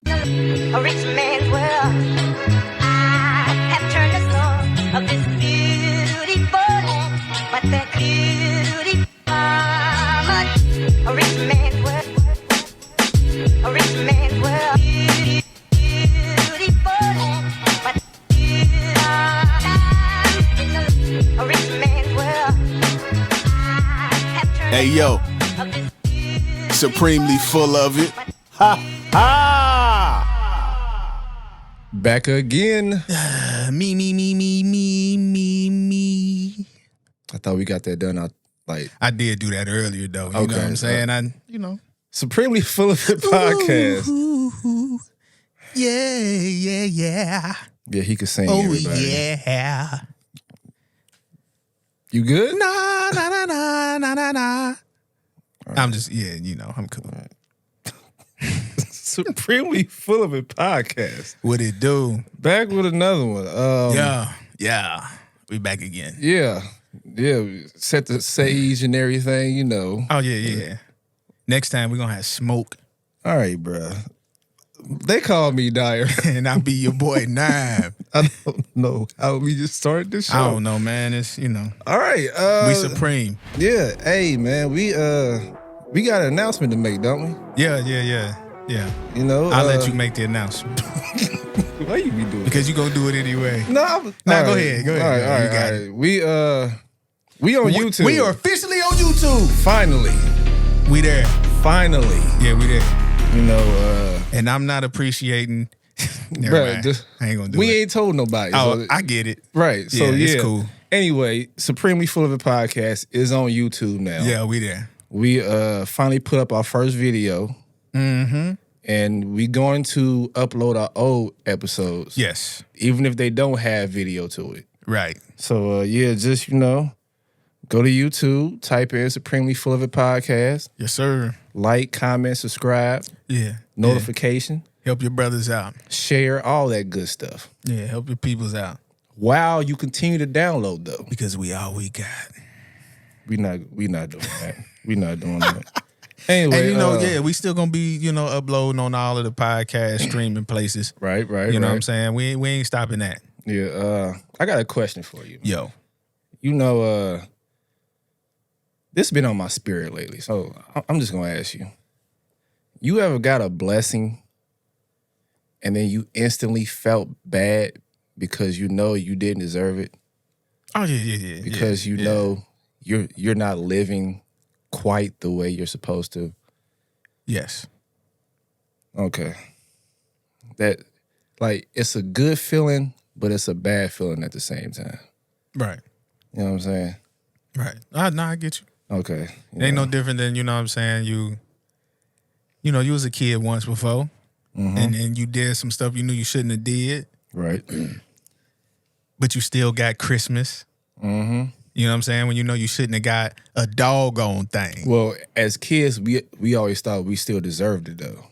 A rich man's world. I have turned the soul of this beautiful land, but that beauty much. A rich man's world. A rich man's world. Beautiful land, but a rich man's world. Hey yo, supremely full of it. Ha ha! Back again. Me. I thought we got that done. I did do that earlier though. You know what I'm saying? Supremely Full of It podcast. Ooh, yeah. Yeah, he could sing. Oh everybody. yeah. You good? Nah. I'm just I'm cool. Supremely Full of It podcast. What it do? Back with another one. Yeah. We back again. Yeah. Set the sage and everything, you know. Oh yeah. Next time we're gonna have smoke. All right, bruh. They call me Dyer. And I'll be your boy Nime. I don't know how we just started this show. I don't know, man. It's All right. we supreme. Yeah. Hey, man. We got an announcement to make, don't we? Yeah. You know, I'll let you make the announcement. Why you be doing? Because you gonna do it anyway. No, Go ahead. All right. We on YouTube. We are officially on YouTube. Finally. We there. Finally. Yeah, we there. You know, And I'm not appreciating. Never bruh, mind. I ain't gonna do it. we ain't told nobody. Oh, so- I get it. right. So Yeah, yeah, it's cool. Anyway, Supremely Full of It podcast is on YouTube now. Yeah, we there. We finally put up our first video. Mm-hmm. And we going to upload our old episodes. Yes. Even if they don't have video to it. Right. So just, go to YouTube, type in Supremely Full of It podcast, Yes, sir. like, comment, subscribe, Yeah. notification, Help your brothers out. share, all that good stuff. Yeah, help your peoples out. While you continue to download though. Because we all we got. We not doing that. We not doing that. Anyway, And we still gonna be, uploading on all of the podcast streaming places. Right. You know what I'm saying? We ain't stopping that. Yeah, I got a question for you. Yo. This has been on my spirit lately, so I'm just gonna ask you. You ever got a blessing and then you instantly felt bad because you know you didn't deserve it? Oh yeah. Because you know you're not living quite the way you're supposed to. Yes. Okay. That, it's a good feeling, but it's a bad feeling at the same time. Right. You know what I'm saying? Right. Nah, I get you. Okay. It ain't no different than, you know what I'm saying, you was a kid once before, and then you did some stuff you knew you shouldn't have did. Right. But you still got Christmas. Mm-hmm. You know what I'm saying? When you know you shouldn't have got a doggone thing. Well, as kids, we always thought we still deserved it, though.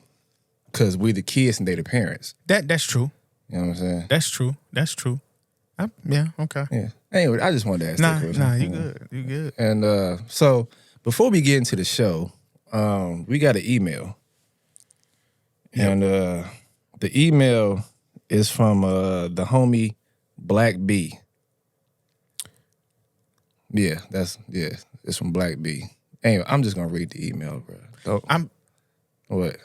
Because we the kids and they the parents. That's true. You know what I'm saying? That's true. Yeah, okay. Yeah. Anyway, I just wanted to ask that question. Nah, you good. You good. And so, before we get into the show, we got an email. Yep. And the email is from the homie Black B. Yeah, it's from Black B. Anyway, I'm just gonna read the email, bro. What?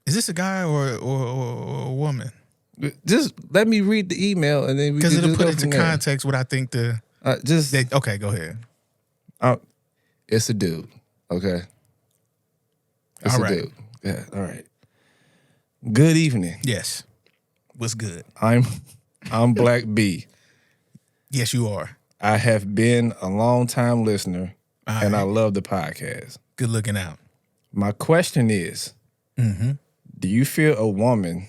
Is this a guy or a woman? Just let me read the email and then we Because can it'll just put go into from there. context what I think okay, go ahead. It's a dude, okay? It's All a right. dude. Yeah, all right. Good evening. Yes. What's good? I'm Black B. Yes, you are. I have been a long-time listener, and I love the podcast. Good looking out. My question is, do you feel a woman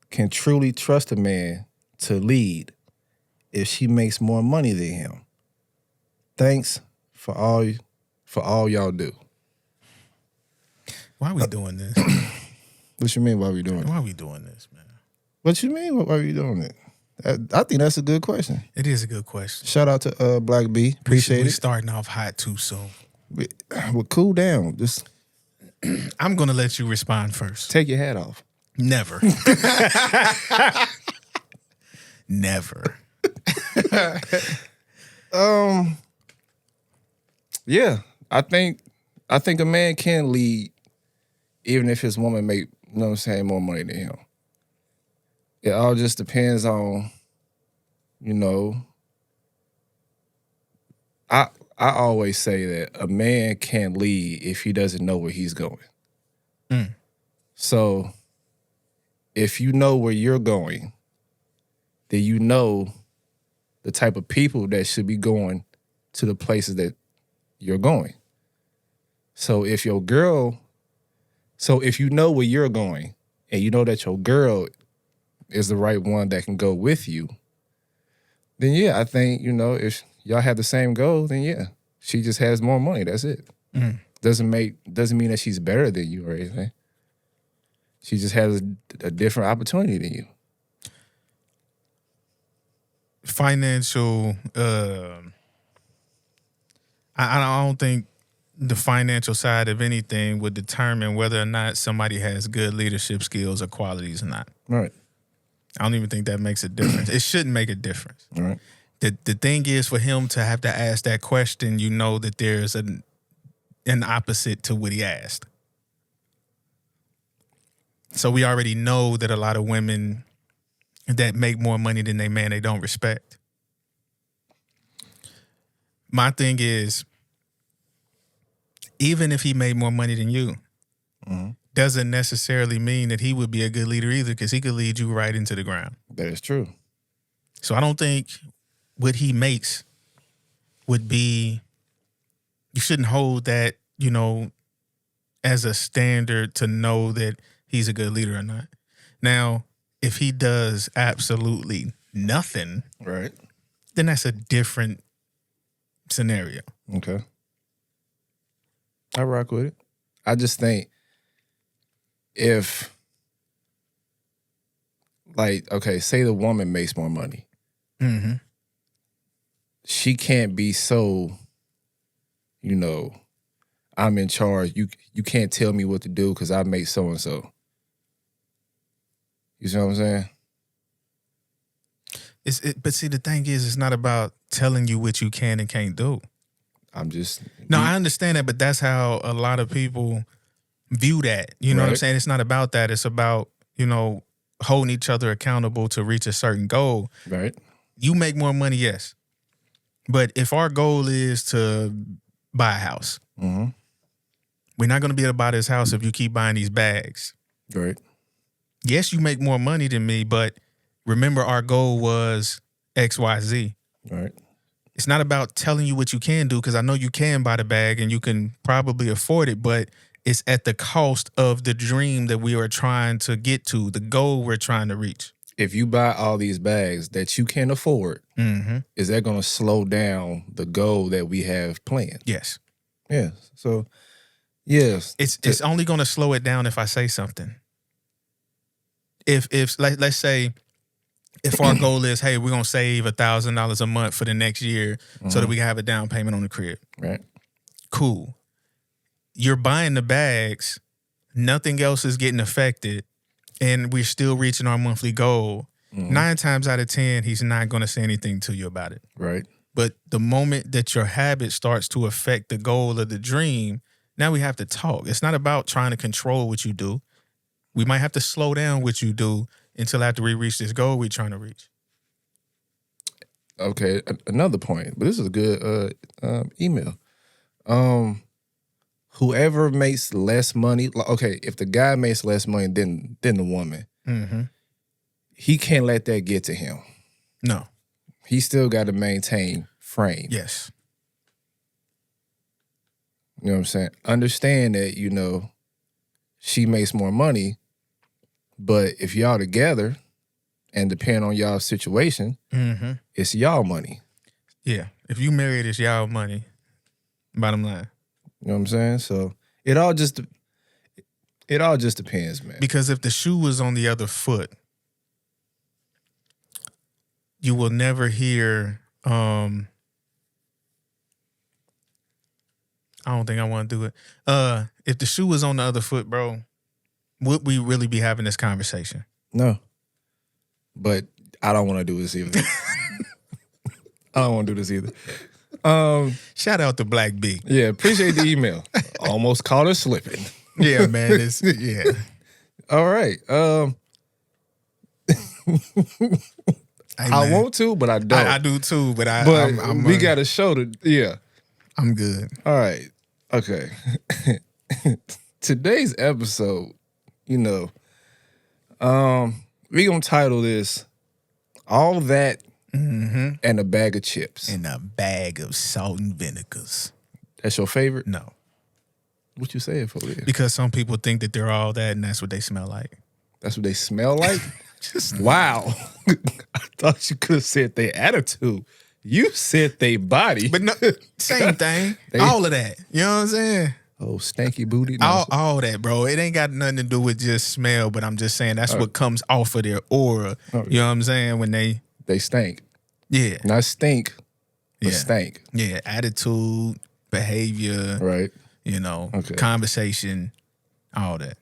can truly trust a man to lead if she makes more money than him? Thanks for all y'all do. Why are we doing this? What you mean, why we doing it? Why are we doing this, man? What you mean, why are we doing it? I think that's a good question. It is a good question. Shout out to Black B. Appreciate we it. starting off hot too soon. Well, cool down. Just I'm gonna let you respond first. Take your hat off. Never. Never. Yeah, I think a man can lead even if his woman make, you know what I'm saying, more money than him. It all just depends on, you know, I always say that a man can't lead if he doesn't know where he's going. So if you know where you're going, then you know the type of people that should be going to the places that you're going. So if you know where you're going and you know that your girl is the right one that can go with you, then yeah, I think, you know, if y'all have the same goal, then yeah, she just has more money. That's it. Doesn't mean that she's better than you or anything. She just has a different opportunity than you. Financial, I don't think the financial side of anything would determine whether or not somebody has good leadership skills or qualities or not. Right. I don't even think that makes a difference. It shouldn't make a difference. All right. The thing is, for him to have to ask that question, you know that there's an opposite to what he asked. So we already know that a lot of women that make more money than they man they don't respect. My thing is, even if he made more money than you, doesn't necessarily mean that he would be a good leader either, because he could lead you right into the ground. That is true. So I don't think what he makes would be, you shouldn't hold that, you know, as a standard to know that he's a good leader or not. Now, if he does absolutely nothing, Right. then that's a different scenario. Okay. I rock with it. I just think if, like, okay, say the woman makes more money. She can't be so, you know, I'm in charge. You can't tell me what to do because I make so and so. You see what I'm saying? But see, the thing is, it's not about telling you what you can and can't do. I'm just No, I understand that, but that's how a lot of people view that. You know what I'm Right. saying? It's not about that. It's about, you know, holding each other accountable to reach a certain goal. right. You make more money, yes. But if our goal is to buy a house, Mm-hmm. we're not going to be able to buy this house if you keep buying these bags. Right. Yes, you make more money than me, but remember our goal was X, Y, Z. Right. It's not about telling you what you can do, because I know you can buy the bag and you can probably afford it, but it's at the cost of the dream that we are trying to get to, the goal we're trying to reach. If you buy all these bags that you can't afford, is that going to slow down the goal that we have planned? Yes. Yeah. So, yes. It's only going to slow it down if I say something. If let's say, if our goal is, hey, we're going to save $1,000 a month for the next year so that we can have a down payment on the crib. Right. Cool. You're buying the bags, nothing else is getting affected, and we're still reaching our monthly goal. 9 times out of 10, he's not going to say anything to you about it. Right. But the moment that your habit starts to affect the goal of the dream, now we have to talk. It's not about trying to control what you do. We might have to slow down what you do until after we reach this goal we're trying to reach. Okay. Another point, but this is a good email. Whoever makes less money, okay, if the guy makes less money than the woman, he can't let that get to him. No. He still got to maintain frame. Yes. You know what I'm saying? Understand that, you know, she makes more money, but if y'all together and depend on y'all's situation, it's y'all money. Yeah. If you married, it's y'all money. Bottom line. You know what I'm saying? So it all just depends, man. Because if the shoe was on the other foot, you will never hear, I I don't think I want to do it. If the shoe was on the other foot, bro, would we really be having this conversation? No. But I don't want to do this either. I don't want to do this either. Shout out to Black B. Yeah, appreciate the email. Almost caught her slipping. Yeah, man. Yeah. All right. Hey, I man. want to, but I don't. I do too, but we got to show the, yeah. I'm good. All right. Okay. Today's episode, we're going to title this All That and a Bag of Chips. In a bag of salt and vinegars. That's your favorite? No. What you saying for real? Because some people think that they're all that and that's what they smell like. That's what they smell like? Wow. I thought you could have said their attitude. You said they body. But no, same thing. All of that. You know what I'm saying? Oh, stanky booty. No, All that, bro. It ain't got nothing to do with just smell, but I'm just saying that's what comes off of their aura. You know what I'm saying? When they stink. Yeah. Not stink, but Yeah. stank. Yeah. Attitude, behavior, Right. Conversation, all that.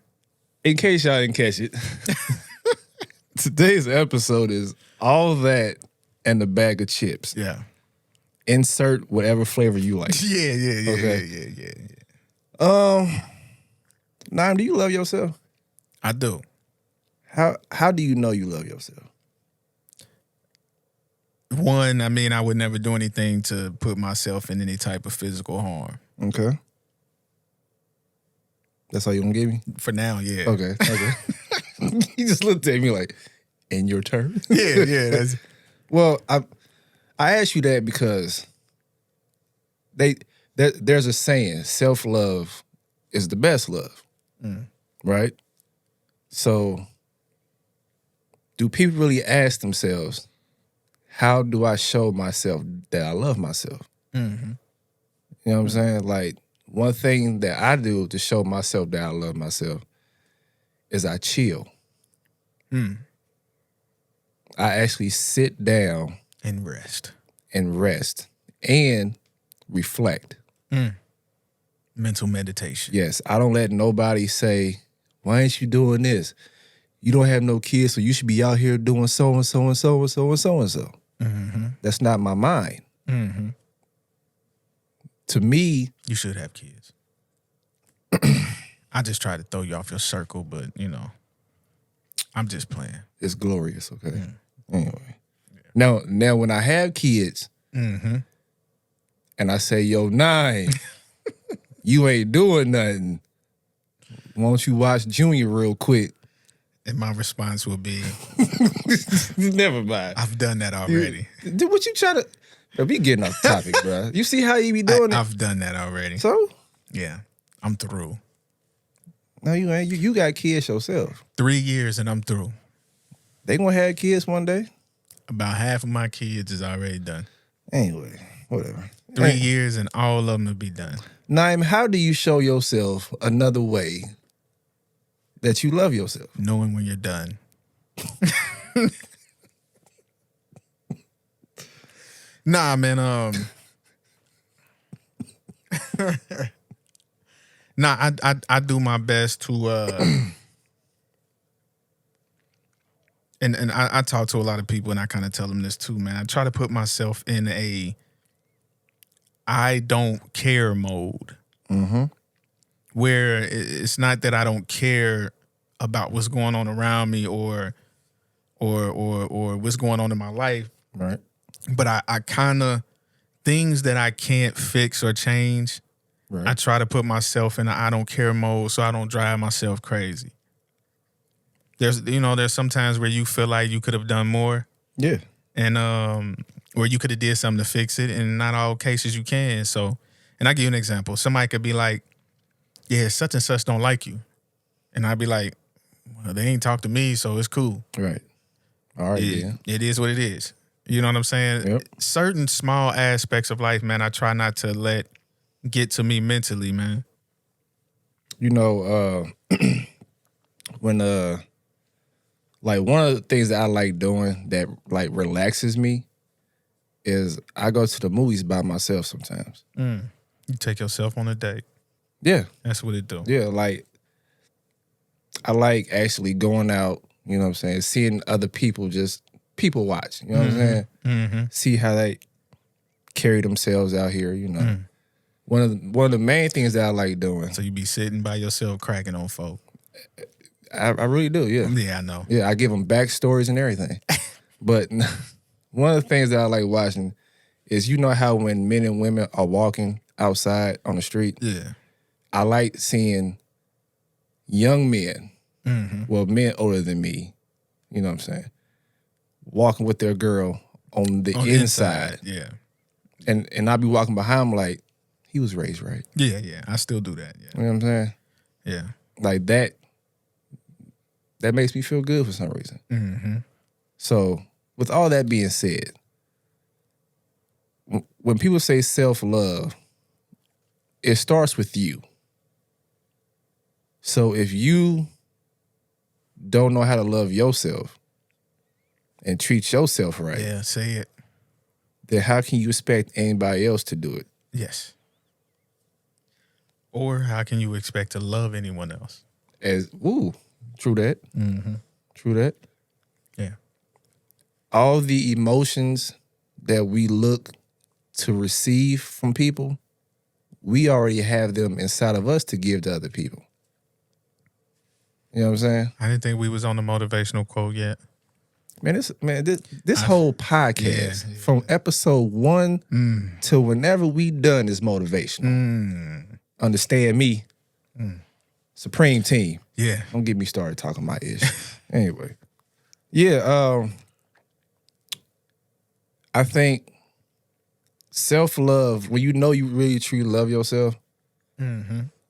In case y'all didn't catch it, today's episode is All That and a Bag of Chips. Yeah. Insert whatever flavor you like. Yeah. Okay. Naim, do you love yourself? I do. How do you know you love yourself? One, I mean, I would never do anything to put myself in any type of physical harm. Okay. That's all you gonna give me? For now, yeah. Okay. You just looked at me like, in your turn? Yeah. That's Well, I asked you that because there's a saying, self-love is the best love. Right? So do people really ask themselves, how do I show myself that I love myself? mm-hmm. You know what I'm saying? Like, one thing that I do to show myself that I love myself is I chill. I actually sit down and rest. and reflect. Mental meditation. Yes, I don't let nobody say, why ain't you doing this? You don't have no kids, so you should be out here doing so and so and so and so and so and so. That's not my mind. To me, You should have kids. I just try to throw you off your circle, but I'm just playing. it's glorious, okay? Anyway. Now when I have kids and I say, yo, 9, you ain't doing nothing. Won't you watch Junior real quick? And my response will be, Never mind. I've done that already. Dude, what you try to... Bro, we getting off topic, bro. You see how you be doing it? I've done that already. So? Yeah, I'm through. No, you ain't. You got kids yourself. 3 years and I'm through. They gonna have kids one day? About half of my kids is already done. Anyway, whatever. 3 years and all of them will be done. Naim, how do you show yourself another way that you love yourself? Knowing when you're done. Nah, man. Nah, I do my best to and I talk to a lot of people and I kind of tell them this too, man. I try to put myself in a I don't care mode. Where it's not that I don't care about what's going on around me or what's going on in my life. Right. But I kind of, things that I can't fix or change, Right. I try to put myself in a I don't care mode so I don't drive myself crazy. There's some times where you feel like you could have done more. Yeah. And or you could have did something to fix it, and not all cases you can. So, and I give you an example. Somebody could be like, yeah, such and such don't like you. And I'd be like, well, they ain't talk to me, so it's cool. Right. All right, yeah. It is what it is. You know what I'm saying? Yep. Certain small aspects of life, man, I try not to let get to me mentally, man. You know, when like one of the things that I like doing that like relaxes me is I go to the movies by myself sometimes. You take yourself on a date. Yeah. That's what it do. Yeah. Like, I like actually going out, you know what I'm saying, seeing other people just people watch, you know what I'm saying? Mm-hmm. See how they carry themselves out here, you know. One of the main things that I like doing. So you be sitting by yourself cracking on folk. I really do, yeah. Yeah, I know. Yeah, I give them backstories and everything. But one of the things that I like watching is, you know how when men and women are walking outside on the street, Yeah. I like seeing young men, well, men older than me, you know what I'm saying, walking with their girl on the inside. Yeah. And I be walking behind them like, he was raised right. Yeah, yeah. I still do that. Yeah. You know what I'm saying? Yeah. Like that makes me feel good for some reason. Mm-hmm. So with all that being said, when people say self-love, it starts with you. So if you don't know how to love yourself and treat yourself right, Yeah, say it. then how can you expect anybody else to do it? Yes. Or how can you expect to love anyone else? True that. Mm-hmm. True that. Yeah. All the emotions that we look to receive from people, we already have them inside of us to give to other people. You know what I'm saying? I didn't think we was on the motivational quote yet. Man, this whole podcast from episode 1 to whenever we done is motivational. Understand me? Supreme team. Yeah. Don't get me started talking my ish. Anyway. Yeah, I think self-love, when you know you really truly love yourself,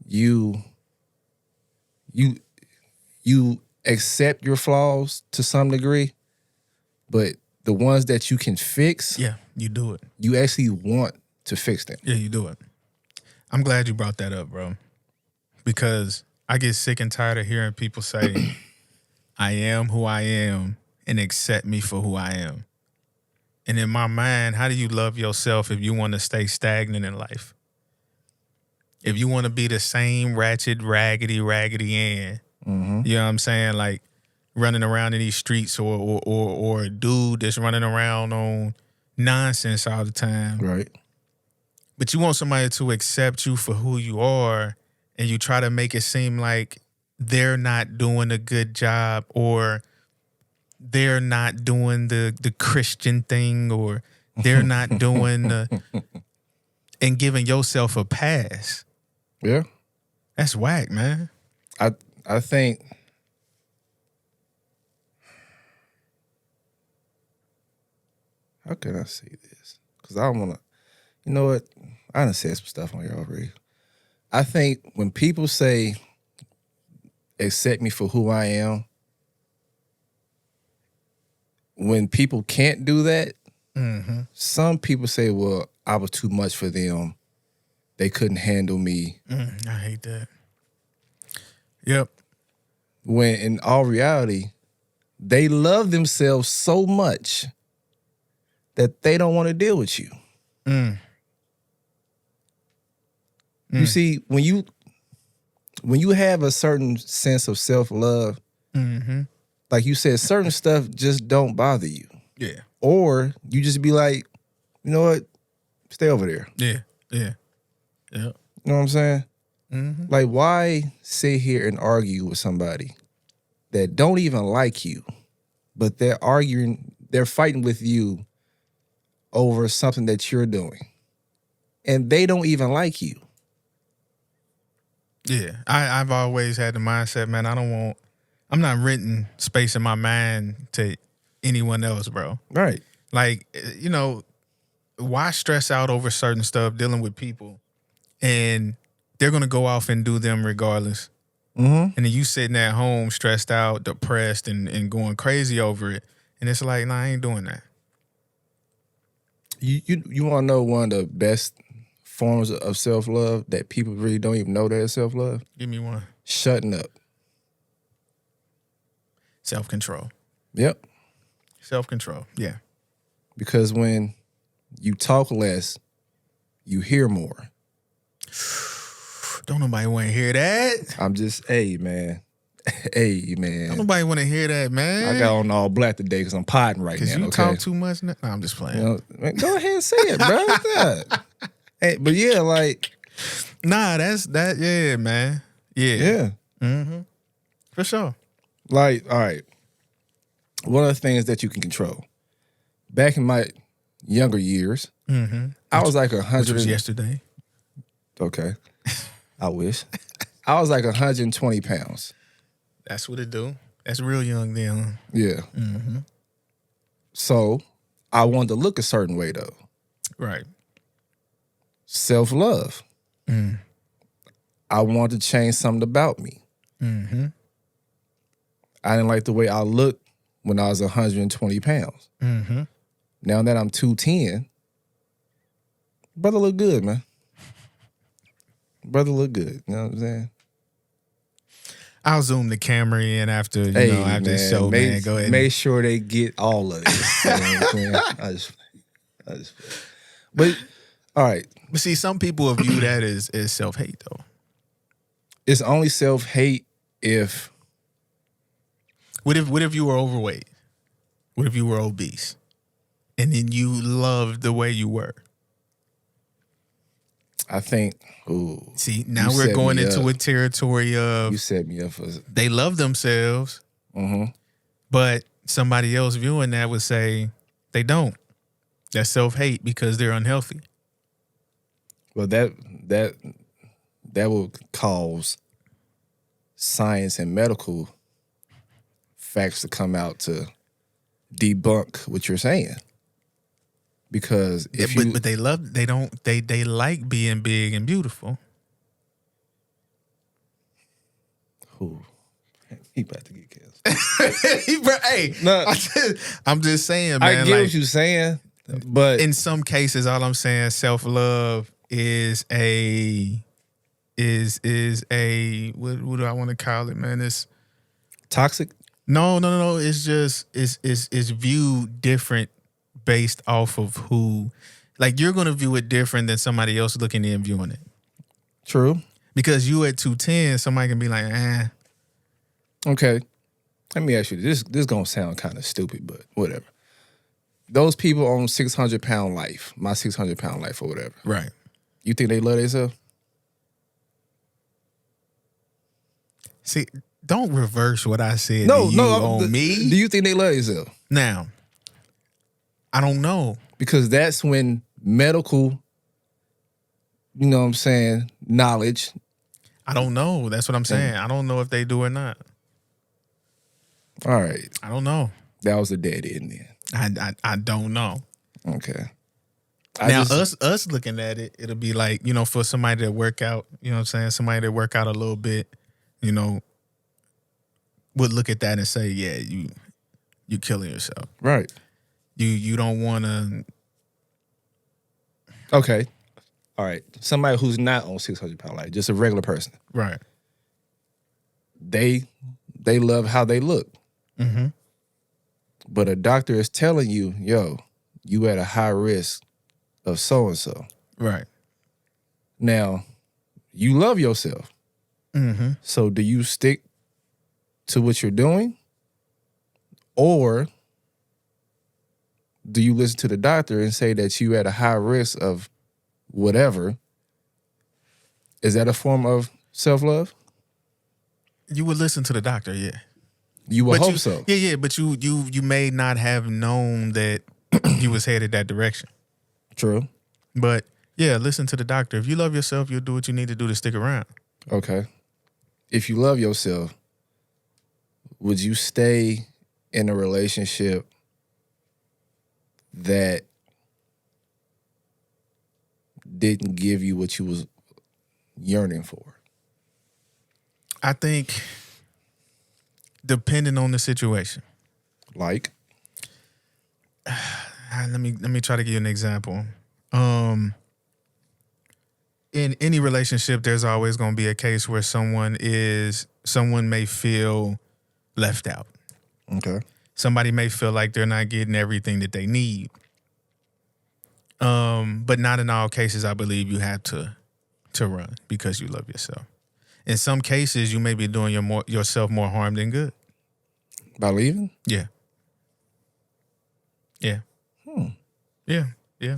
you accept your flaws to some degree, but the ones that you can fix, Yeah, you do it. you actually want to fix them. Yeah, you do it. I'm glad you brought that up, bro. Because I get sick and tired of hearing people say, I am who I am and accept me for who I am. And in my mind, how do you love yourself if you want to stay stagnant in life? If you want to be the same ratchet, raggedy Ann, you know what I'm saying? Like running around in these streets or a dude that's running around on nonsense all the time. Right. But you want somebody to accept you for who you are, and you try to make it seem like they're not doing a good job, or they're not doing the Christian thing, or they're not doing the, and giving yourself a pass. Yeah. That's whack, man. I think how can I say this? Because I don't want to, you know what? I done said some stuff on here already. I think when people say, accept me for who I am, when people can't do that, some people say, well, I was too much for them. They couldn't handle me. I hate that. Yep. When in all reality, they love themselves so much that they don't want to deal with you. You see, when you have a certain sense of self-love, like you said, certain stuff just don't bother you. Yeah. Or you just be like, you know what? Stay over there. Yeah. Yeah. Yeah. You know what I'm saying? Like, why sit here and argue with somebody that don't even like you, but they're fighting with you over something that you're doing, and they don't even like you? Yeah. I've always had the mindset, man, I'm not renting space in my mind to anyone else, bro. Right. Like, you know, why stress out over certain stuff dealing with people, and they're going to go off and do them regardless. And then you sitting at home stressed out, depressed, and going crazy over it. And it's like, nah, I ain't doing that. You want to know one of the best forms of self-love that people really don't even know that is self-love? Give me one. Shutting up. Self-control. Yep. Self-control. Yeah. Because when you talk less, you hear more. Don't nobody want to hear that. I'm just, hey, man. Hey, Don't man. nobody want to hear that, man. I got on all black today because I'm potting right now. Because you okay? talk too much now. No, I'm just playing. You know, man, go ahead and say it, bro. Yeah. Hey, but yeah, like. Nah, that's that. Yeah, man. Yeah. Yeah. Mm-hmm. For sure. Like, all right. One of the things that you can control. Back in my younger years, I was like 100. Which was yesterday. Okay. I wish. I was like 120 pounds. That's what it do. That's real young then. Yeah. So I wanted to look a certain way though. Right. Self-love. I wanted to change something about me. I didn't like the way I looked when I was 120 pounds. Now that I'm 210, brother look good, man. Brother look good. You know what I'm saying? I'll zoom the camera in after, Hey, after the show, man. Go ahead. Make sure they get all of this. You know what I'm saying? I just But, all right. But see, some people view that as self-hate, though. It's only self-hate if... What if you were overweight? What if you were obese? And then you loved the way you were? I think... Ooh, see, now we're going into a territory of... You set me up for... They love themselves, but somebody else viewing that would say they don't. That's self-hate because they're unhealthy. Well, that will cause science and medical facts to come out to debunk what you're saying. Because if but they like being big and beautiful. Ooh, he about to get canceled. Hey, no, I'm just saying, man. I get what you're saying, but in some cases, all I'm saying, self-love is a what do I want to call it, man? It's toxic. No. It's just it's viewed different based off of who. Like, you're gonna view it different than somebody else looking in viewing it. True. Because you at 210, somebody can be like, Okay. Let me ask you this. This is gonna sound kind of stupid, but whatever. Those people on 600-pound life, my 600-pound life or whatever. Right. You think they love themselves? See, don't reverse what I said on me. Do you think they love themselves? Now, I don't know. Because that's when medical, you know what I'm saying, knowledge. I don't know. That's what I'm saying. I don't know if they do or not. All right. I don't know. That was a dead end then. I don't know. Okay. Us looking at it, it'll be like, for somebody that work out, you know what I'm saying? Somebody that work out a little bit, would look at that and say, yeah, you killing yourself. Right. You don't want to. Okay. All right. Somebody who's not on 600-pound life, just a regular person. Right. They love how they look. But a doctor is telling you, yo, you at a high risk of so-and-so. Right. Now, you love yourself. So do you stick to what you're doing? Or do you listen to the doctor and say that you at a high risk of whatever? Is that a form of self-love? You would listen to the doctor, yeah. You would hope so. Yeah, but you may not have known that you was headed that direction. True. But yeah, listen to the doctor. If you love yourself, you'll do what you need to do to stick around. Okay. If you love yourself, would you stay in a relationship that didn't give you what you was yearning for? I think depending on the situation. Like? Let me try to give you an example. In any relationship, there's always going to be a case where someone may feel left out. Okay. Somebody may feel like they're not getting everything that they need. But not in all cases, I believe you have to to run because you love yourself. In some cases, you may be doing yourself more harm than good. By leaving? Yeah. Yeah. Yeah. Yeah.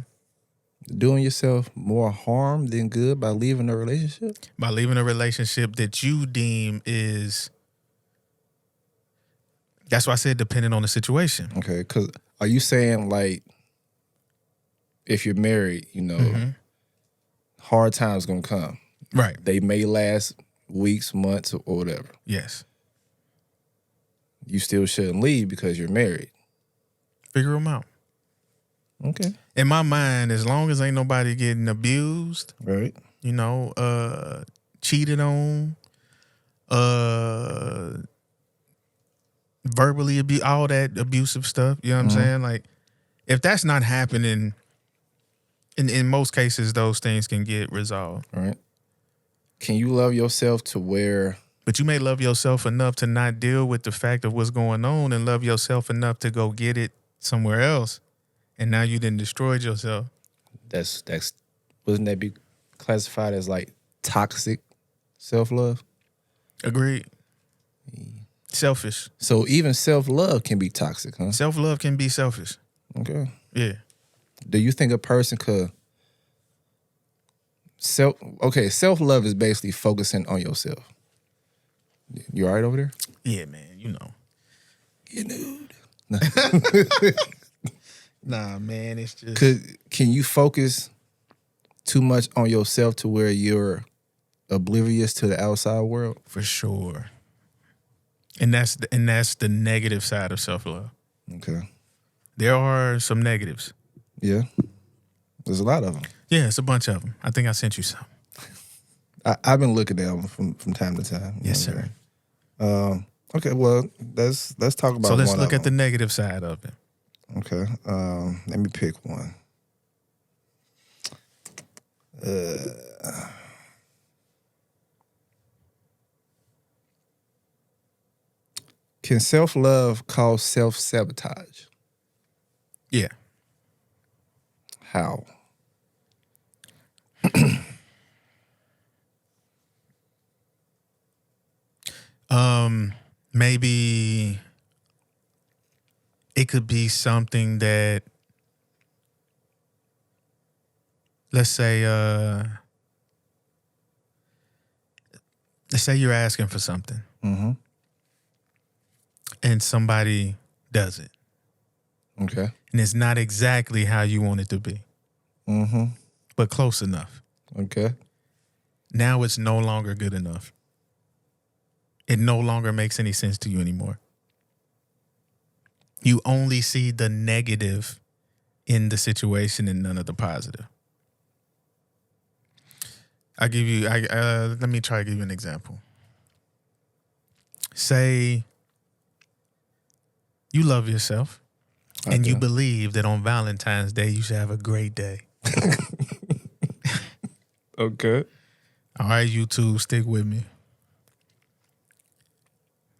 Doing yourself more harm than good by leaving a relationship? By leaving a relationship that you deem is, that's why I said depending on the situation. Okay, because are you saying like if you're married, you know, hard times gonna come. Right. They may last weeks, months, or whatever. Yes. You still shouldn't leave because you're married. Figure them out. Okay. In my mind, as long as ain't nobody getting abused, Right. you know, cheated on, verbally abuse, all that abusive stuff, you know what I'm saying? Like, if that's not happening, in most cases, those things can get resolved. Right. Can you love yourself to where... But you may love yourself enough to not deal with the fact of what's going on and love yourself enough to go get it somewhere else. And now you done destroyed yourself. That's wouldn't that be classified as like toxic self-love? Agreed. Selfish. So even self-love can be toxic, huh? Self-love can be selfish. Okay. Yeah. Do you think a person could self-love is basically focusing on yourself. You all right over there? Yeah, man, you know. Get nude. Nah, man, it's just... Can you focus too much on yourself to where you're oblivious to the outside world? For sure. And that's the negative side of self-love. Okay. There are some negatives. Yeah. There's a lot of them. Yeah, it's a bunch of them. I think I sent you some. I've been looking at them from time to time. Yes, sir. Okay, well, let's talk about. So let's one look of at the them. negative side of it. Okay. Let me pick one. Can self-love cause self-sabotage? Yeah. How? Maybe it could be something that, let's say you're asking for something, and somebody does it, Okay. and it's not exactly how you want it to be, but close enough. Okay. Now it's no longer good enough. It no longer makes any sense to you anymore. You only see the negative in the situation and none of the positive. Let me try to give you an example. Say you love yourself and you believe that on Valentine's Day you should have a great day. Okay. All right, YouTube, stick with me.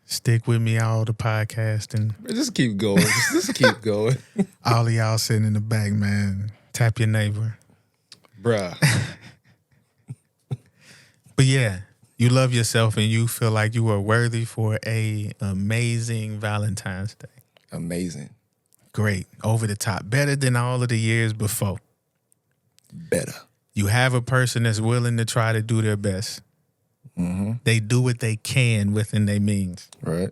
Stick with me all the podcast and Just keep going. Just keep going. all of y'all sitting in the back, man. Tap your neighbor. Bruh. But yeah, you love yourself and you feel like you are worthy for a amazing Valentine's Day. Amazing. Great. Over the top. Better than all of the years before. Better. You have a person that's willing to try to do their best. They do what they can within their means. Right.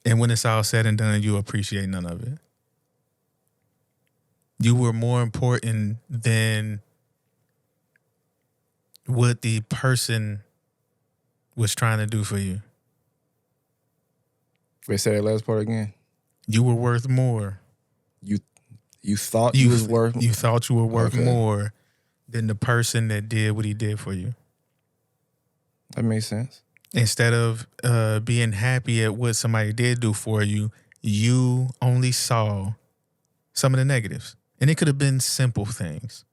And when it's all said and done, you appreciate none of it. You were more important than what the person was trying to do for you. Wait, say that last part again. You were worth more. You thought you was worth. You thought you were worth Okay. more than the person that did what he did for you. That makes sense. Instead of being happy at what somebody did do for you, you only saw some of the negatives. And it could have been simple things.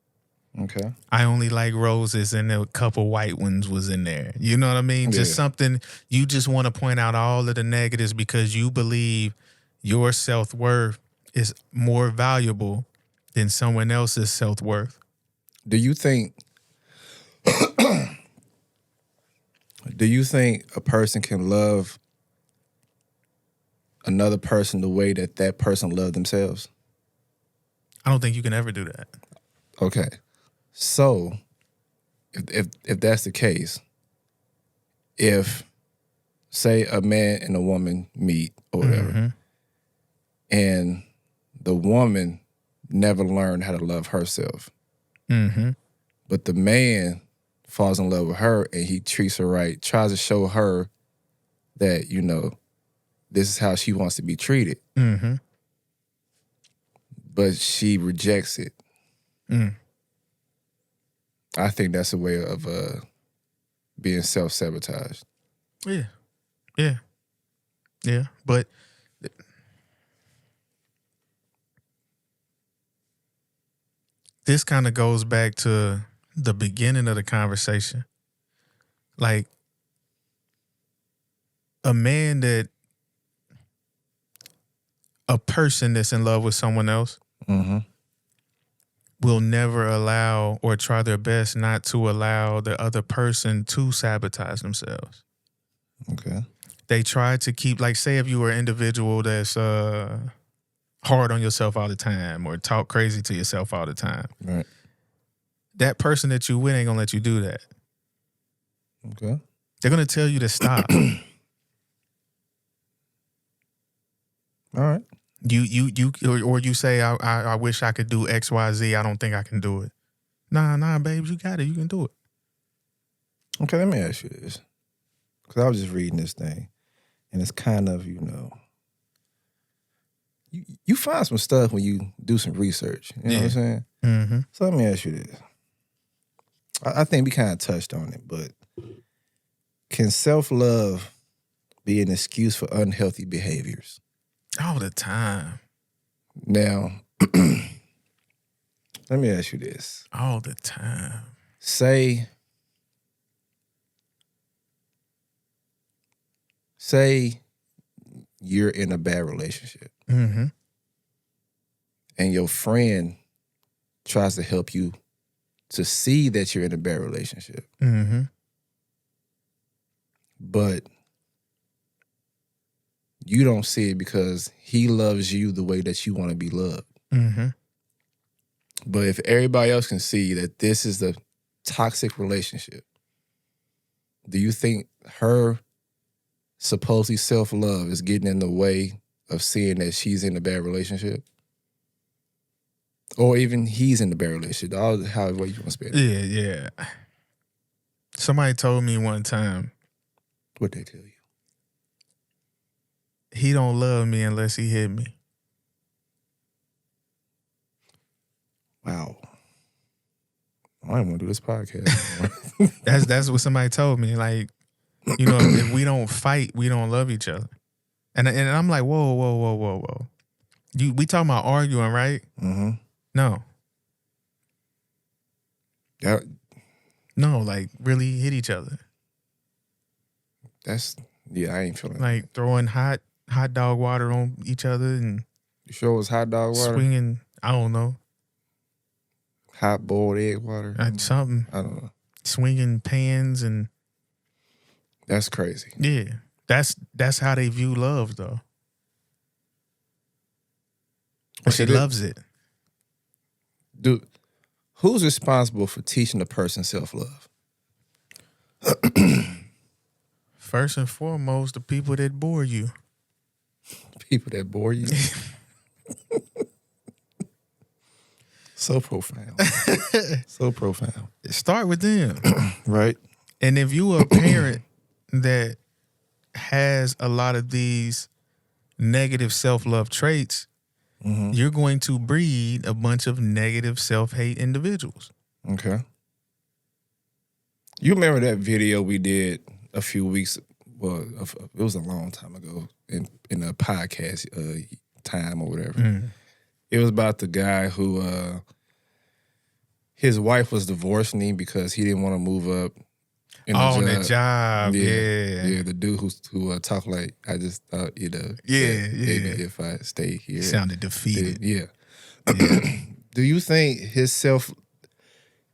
Okay. I only like roses and a couple white ones was in there. You know what I mean? Just Yeah. something, you just want to point out all of the negatives because you believe your self-worth is more valuable than someone else's self-worth. Do you think Do you think a person can love another person the way that that person loved themselves? I don't think you can ever do that. Okay. So, if that's the case, if, say, a man and a woman meet or whatever, and the woman never learned how to love herself, but the man falls in love with her and he treats her right, tries to show her that, you know, this is how she wants to be treated, but she rejects it. I think that's a way of being self-sabotaged. Yeah. But this kind of goes back to the beginning of the conversation. Like, a person that's in love with someone else will never allow or try their best not to allow the other person to sabotage themselves. Okay. They try to keep, like, say if you were an individual that's hard on yourself all the time or talk crazy to yourself all the time. Right. That person that you with ain't gonna let you do that. Okay. They're gonna tell you to stop. All right. Or you say, I wish I could do X, Y, Z. I don't think I can do it. Nah, babes, you got it. You can do it. Okay, let me ask you this. Because I was just reading this thing, and it's kind of, you know, you find some stuff when you do some research. You know what I'm saying? Mm-hmm. So let me ask you this. I think we kind of touched on it, but can self-love be an excuse for unhealthy behaviors? All the time. Now, let me ask you this. All the time. Say you're in a bad relationship and your friend tries to help you to see that you're in a bad relationship. But you don't see it because he loves you the way that you want to be loved. But if everybody else can see that this is the toxic relationship, do you think her supposedly self-love is getting in the way of seeing that she's in a bad relationship? Or even he's in a bad relationship, however you want to spend it. Yeah. Somebody told me one time, What'd they tell you? he don't love me unless he hit me. Wow. I don't want to do this podcast anymore. That's what somebody told me. Like, you know, if we don't fight, we don't love each other. And I'm like, whoa. We talking about arguing, right? No. No, like really hit each other. I ain't feeling like throwing hot dog water on each other and You sure it was hot dog water? swinging. I don't know, Hot boiled egg water? something. I don't know. Swinging pans and That's crazy. yeah, that's how they view love though. Or she loves it. Dude, who's responsible for teaching a person self-love? First and foremost, the people that bore you. People that bore you? So profound. So profound. Start with them. Right? And if you a parent that has a lot of these negative self-love traits, you're going to breed a bunch of negative self-hate individuals. Okay. You remember that video we did a few weeks, well, it was a long time ago in a podcast time or whatever. It was about the guy who, his wife was divorcing him because he didn't want to move up. On the job, yeah. Yeah, the dude who talked like, I just thought, you know, maybe if I stay here. Sounded defeated. Yeah. Do you think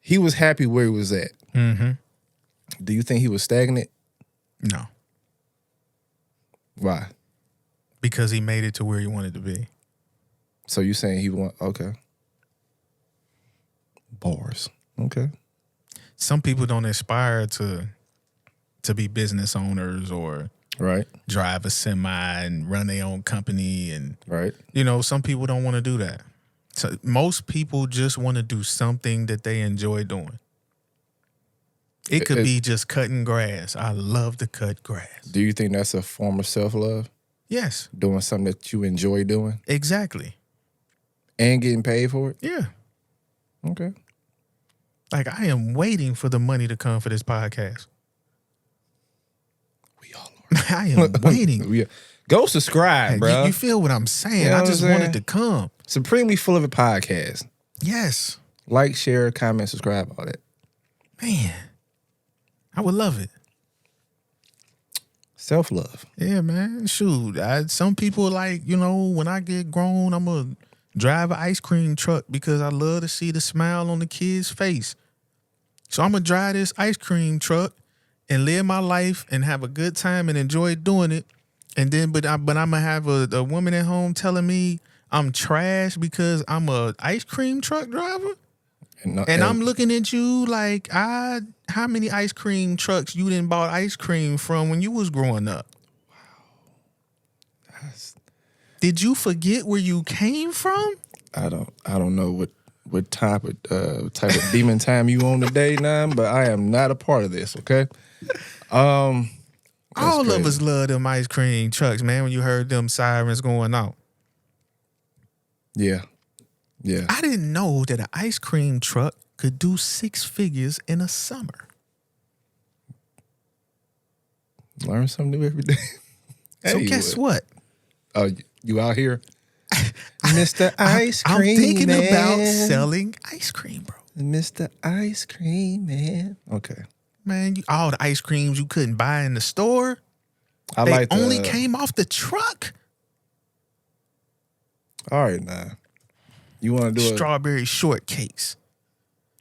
he was happy where he was at? Do you think he was stagnant? No, Why? because he made it to where he wanted to be. So you saying he want okay. Bars. Okay. Some people don't aspire to be business owners or Right. drive a semi and run their own company. And, Right. some people don't want to do that. So most people just want to do something that they enjoy doing. It could be just cutting grass. I love to cut grass. Do you think that's a form of self-love? Yes, Doing something that you enjoy doing exactly. and getting paid for it? Yeah. Okay. Like, I am waiting for the money to come for this podcast. We all are. I am waiting. Go subscribe, Hey, bro. you feel what I'm saying? You know I what just I'm want saying? it to come. Supremely Full of It podcast. Yes. Like, share, comment, subscribe, all that. Man, I would love it. Self-love. Yeah, man. Shoot. Some people like, when I get grown, I'm going to drive an ice cream truck because I love to see the smile on the kid's face. So I'm going to drive this ice cream truck and live my life and have a good time and enjoy doing it. And then, but I'm going to have a woman at home telling me I'm trash because I'm a ice cream truck driver. And I'm looking at you like, how many ice cream trucks you didn't bought ice cream from when you was growing up? Wow. Did you forget where you came from? I don't know what type of demon time you on today, now, but I am not a part of this, okay? All crazy. of us love them ice cream trucks, man, when you heard them sirens going out. Yeah. Yeah. I didn't know that an ice cream truck could do 6 figures in a summer. Learn something new every day. So guess what? Oh, you out here? Mr. Ice Cream I'm thinking Man. about selling ice cream, bro. Mr. Ice Cream Man. Okay. Man, all the ice creams you couldn't buy in the store, I they like only came off the truck. All right, now. You want to do Strawberry shortcakes.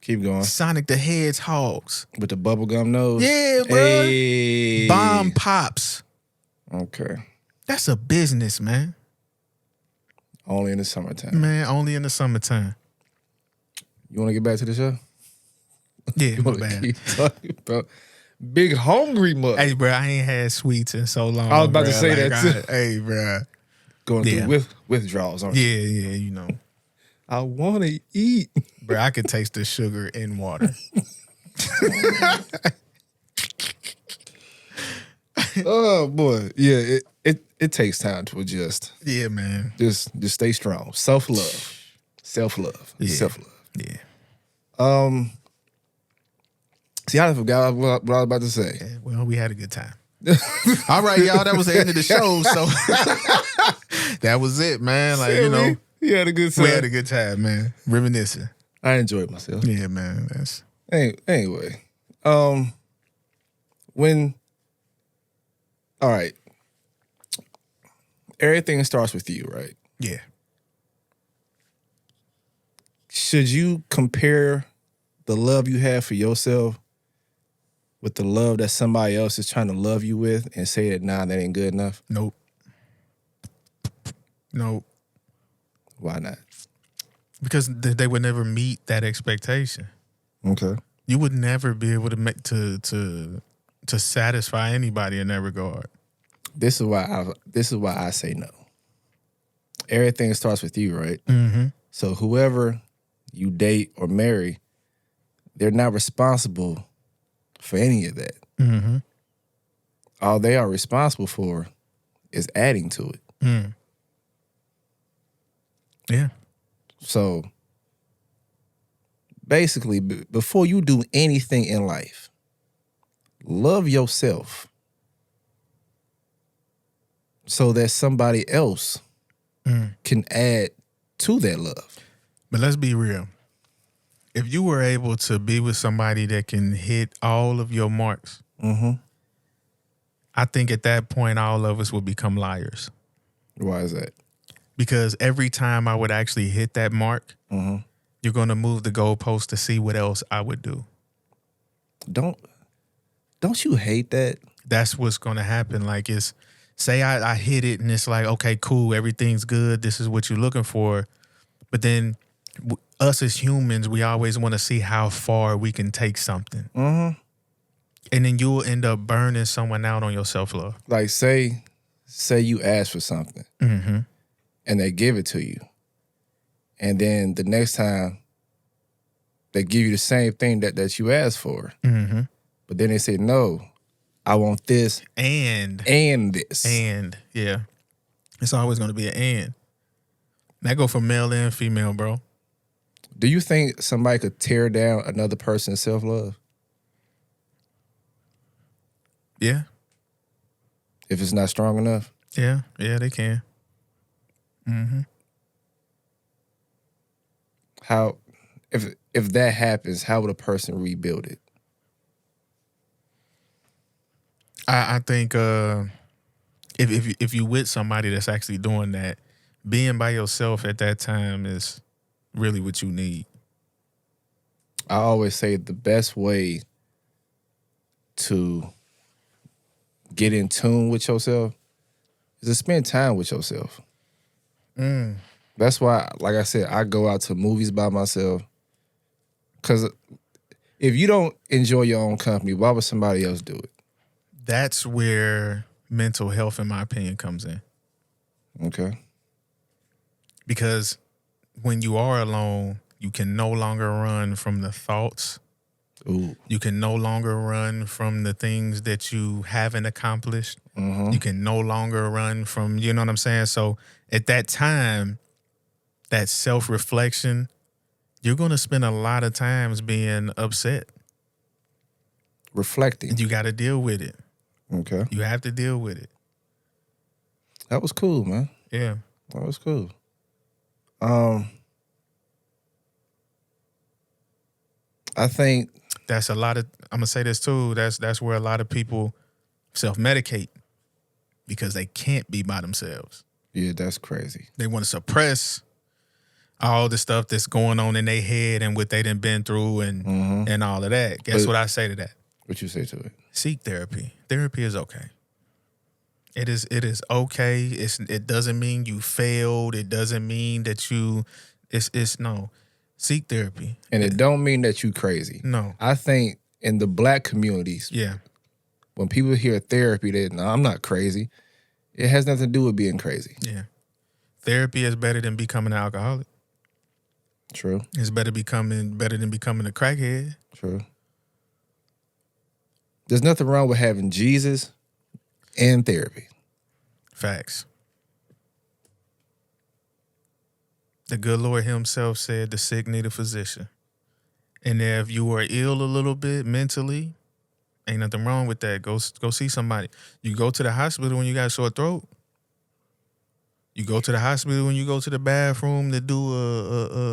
Keep going. Sonic the Hedgehog's. With the bubblegum nose? Yeah, bro. Hey. Bomb Pops. Okay. That's a business, man. Only in the summertime. Man, only in the summertime. You want to get back to the show? Yeah, my Wanna bad. keep talking about Big Hungry Mother. Hey, bro, I ain't had sweets in so long. I was about to bruh. say that, too. Hey, bro. Going Yeah. through withdrawals, aren't you? Yeah, I want to eat. Bro, I could taste the sugar in water. Oh, boy. Yeah, it takes time to adjust. Yeah, man. Just stay strong. Self-love. Self-love. Yeah. Self-love. Yeah. See, I forgot what I was about to say. Yeah, well, we had a good time. All right, y'all. That was the end of the show. So that was it, man. Like, You had a good time. we had a good time, man. Reminiscing. I enjoyed myself. Yeah, man. That's Anyway, all right, everything starts with you, right? yeah. Should you compare the love you have for yourself with the love that somebody else is trying to love you with and say that, nah, that ain't good enough? Nope. Why not? Because they would never meet that expectation. Okay. You would never be able to make to satisfy anybody in that regard. This is why I say no. Everything starts with you, right? Mm-hmm. So whoever you date or marry, they're not responsible for any of that. Mm-hmm. All they are responsible for is adding to it. Mm. Yeah. So basically, before you do anything in life, love yourself so that somebody else can add to that love. But let's be real. If you were able to be with somebody that can hit all of your marks, I think at that point, all of us would become liars. Why is that? Because every time I would actually hit that mark, you're going to move the goalpost to see what else I would do. Don't you hate that? that's what's going to happen. Like, say I hit it and it's like, okay, cool, everything's good. This is what you're looking for. But then us as humans, we always want to see how far we can take something. Mm-hmm. And then you'll end up burning someone out on your self-love. Like, say you ask for something Mm-hmm. and they give it to you. And then the next time they give you the same thing that you asked for. Mm-hmm. But then they say, no, I want this And this. And yeah, it's always going to be an and. That go for male and female, bro. Do you think somebody could tear down another person's self-love Yeah, if it's not strong enough? yeah, they can. Mm-hmm. How, if that happens, how would a person rebuild it? I think if you with somebody that's actually doing that, being by yourself at that time is really what you need. I always say the best way to get in tune with yourself is to spend time with yourself. That's why, like I said, I go out to movies by myself. Because if you don't enjoy your own company, why would somebody else do it? That's where mental health, in my opinion, comes in. Okay. Because when you are alone, you can no longer run from the thoughts. Ooh. You can no longer run from the things that you haven't accomplished. Mm-hmm. You can no longer run from, you know what I'm saying? So at that time, that self-reflection, you're going to spend a lot of times being upset. Reflecting. And you got to deal with it. Okay. You have to deal with it. That was cool, man. Yeah. That was cool. I think That's a lot of, I'm going to say this too, that's where a lot of people self-medicate because they can't be by themselves. yeah, that's crazy. They want to suppress all the stuff that's going on in their head and what they done been through and all of that. Guess But- what I say to that? What you say to it? Seek therapy. Therapy is okay. It is okay. It doesn't mean you failed. It doesn't mean that it's no. Seek therapy. And it don't mean that you crazy. No. I think in the black communities, Yeah. when people hear therapy, they no, I'm not crazy. It has nothing to do with being crazy. Yeah. Therapy is better than becoming an alcoholic. True. It's better than becoming a crackhead. True. There's nothing wrong with having Jesus and therapy. Facts. The good Lord himself said the sick need a physician. And if you are ill a little bit mentally, ain't nothing wrong with that. Go see somebody. You go to the hospital when you got a sore throat. You go to the hospital when you go to the bathroom to do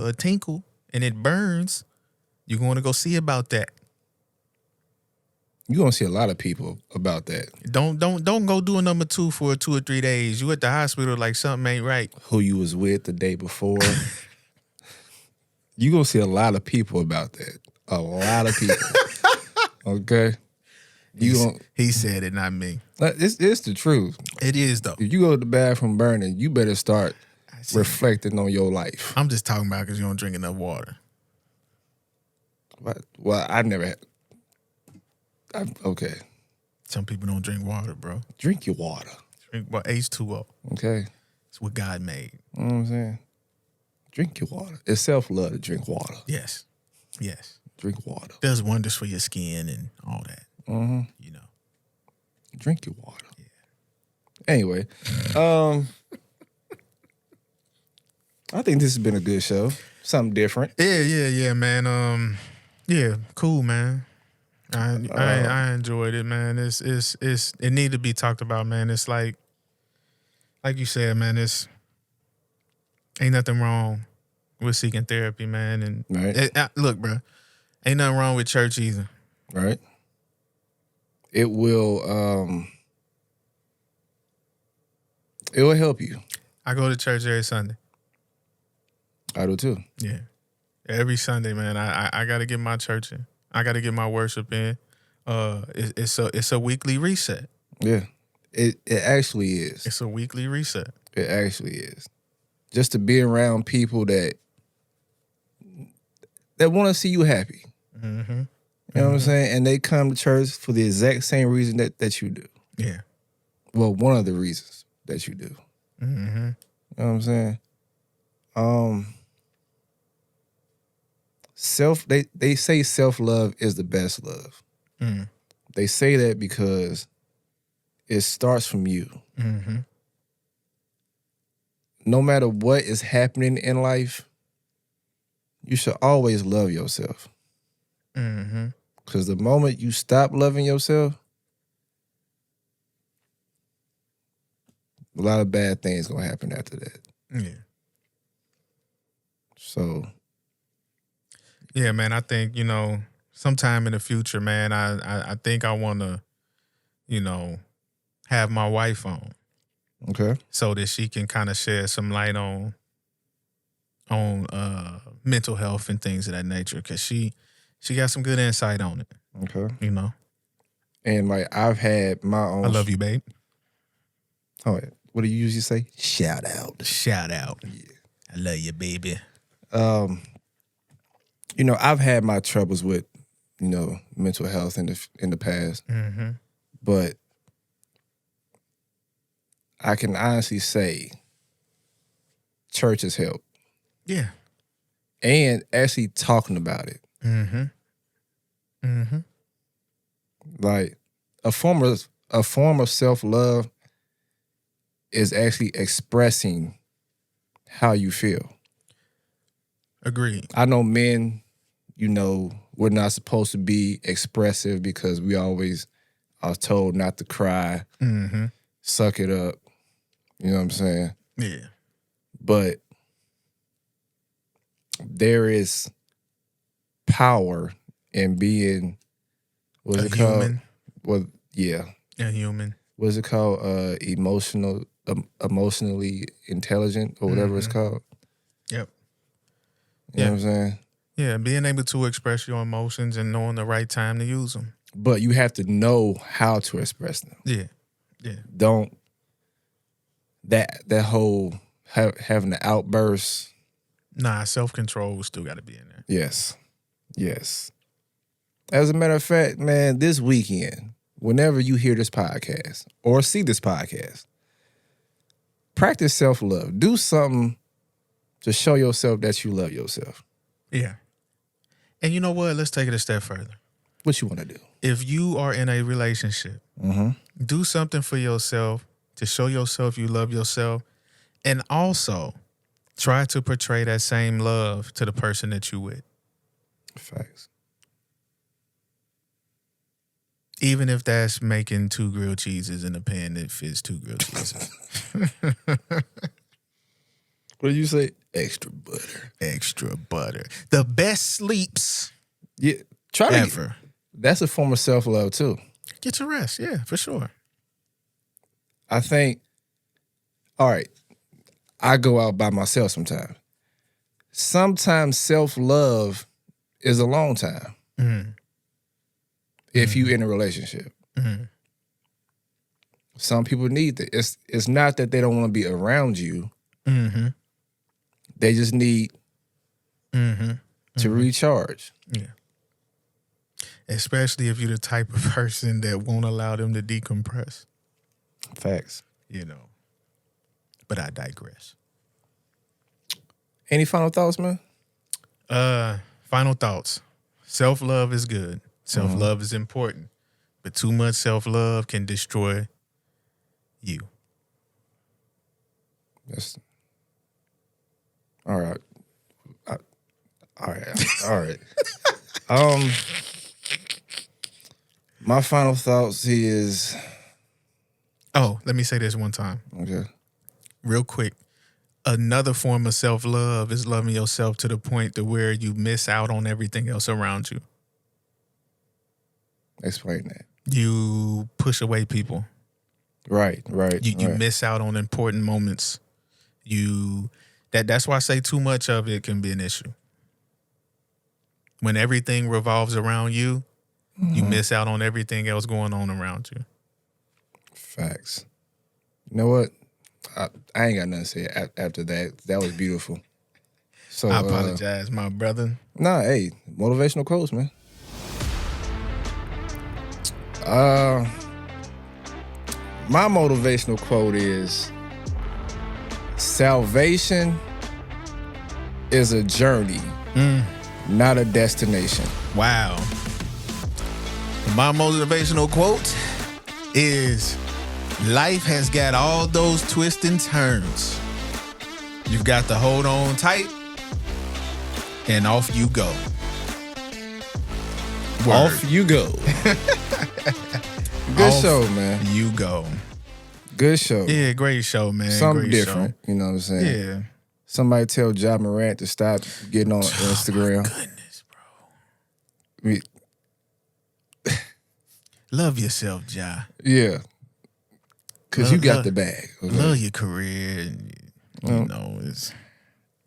a tinkle and it burns. You're going to go see about that. You're gonna see a lot of people about that. Don't go do a number 2 for 2 or 3 days. You at the hospital like something ain't right. Who you was with the day before. You're gonna see a lot of people about that. A lot of people. Okay? He said it, not me. It's the truth. It is though. If you go to the bathroom burning, you better start see. reflecting on your life. I'm just talking about because you don't drink enough water. Well, I never had. Okay. Some people don't drink water, bro. Drink your water. Drink H2O. Okay. It's what God made. You know what I'm saying? Drink your water. It's self-love to drink water. Yes. Yes. Drink water. Does wonders for your skin and all that. Mm-hmm. You know. Drink your water. Yeah. Anyway, I think this has been a good show. Something different. Yeah, man. Yeah, cool, man. I enjoyed it, man. It need to be talked about, man. It's like you said, man. It's ain't nothing wrong with seeking therapy, man. And Right. Look, bro, ain't nothing wrong with church either. Right. It will help you. I go to church every Sunday. I do too. Yeah, every Sunday, man. I got to get my church in. I got to get my worship in. It's a weekly reset. Yeah. It actually is. It's a weekly reset. It actually is. Just to be around people that want to see you happy. Mm-hmm. You know what I'm saying? And they come to church for the exact same reason that you do. Yeah. Well, one of the reasons that you do. Mm-hmm. You know what I'm saying? They say self-love is the best love. Mm. They say that because it starts from you. Mm-hmm. No matter what is happening in life, you should always love yourself. Mm-hmm. Because the moment you stop loving yourself, a lot of bad things gonna happen after that. Yeah. So Yeah, man. I think, sometime in the future, man, I think I want to, have my wife on okay. so that she can kind of shed some light on mental health and things of that nature, because she got some good insight on it. Okay. And like I've had my own I love you, babe. Oh, what do you usually say? Shout out. Shout out. Yeah. I love you, baby. I've had my troubles with, mental health in the past. Mm-hmm. But I can honestly say church has helped. Yeah. And actually talking about it. Mm-hmm. Mm-hmm. Like a form of self-love is actually expressing how you feel. Agreed. I know men, we're not supposed to be expressive because we always are told not to cry, Mm-hmm. suck it up. You know what I'm saying? Yeah. But there is power in being, what's A it called? human. Well, yeah. A human. What's it called? Emotionally intelligent or whatever it's called. Yep. You know what I'm saying? Yeah, being able to express your emotions and knowing the right time to use them. But you have to know how to express them. Yeah. Yeah. Don't that whole having the outburst. Nah, self-control still got to be in there. Yes. As a matter of fact, man, this weekend, whenever you hear this podcast or see this podcast, practice self-love. Do something to show yourself that you love yourself. Yeah. And you know what? Let's take it a step further. What you want to do? If you are in a relationship, do something for yourself to show yourself you love yourself, and also try to portray that same love to the person that you with. Facts. Even if that's making 2 grilled cheeses in a pan that fits 2 grilled cheeses. What did you say? Extra butter. Extra butter. The best sleeps Yeah. Try to ever. That's a form of self-love too. Get your rest. Yeah, for sure. I think, all right, I go out by myself sometimes. Sometimes self-love is a long time. If you in a relationship. Some people need that. It's not that they don't want to be around you. They just need to recharge. Yeah. Especially if you're the type of person that won't allow them to decompress. Facts. But I digress. Any final thoughts, man? Final thoughts. Self-love is good. Self-love is important. But too much self-love can destroy you. That's all right. All right. My final thoughts is Oh, let me say this one time. okay. Real quick. Another form of self-love is loving yourself to the point to where you miss out on everything else around you. Explain that. You push away people. Right. You miss out on important moments. That's why I say too much of it can be an issue. When everything revolves around you, you miss out on everything else going on around you. Facts. You know what? I ain't got nothing to say after that. That was beautiful. So I apologize, my brother. Nah, hey, motivational quotes, man. My motivational quote is, salvation is a journey, not a destination. Wow. My motivational quote is, life has got all those twists and turns. You've got to hold on tight, and off you go. Word. Off you go. Good show, man. You go. Good show. Yeah, great show, man. Something great different. Show. You know what I'm saying? Yeah. Somebody tell Ja Morant to stop getting on Instagram. Goodness, bro. Love yourself, Ja. Yeah. Because you got the bag. Okay? Love your career. You know,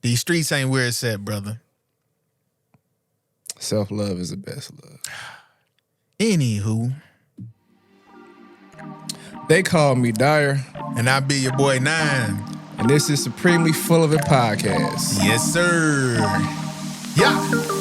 these streets ain't where it's at, brother. Self-love is the best love. Anywho. They call me Dyer. And I be your boy 9. And this is Supremely Full of It podcast. Yes, sir. Yeah.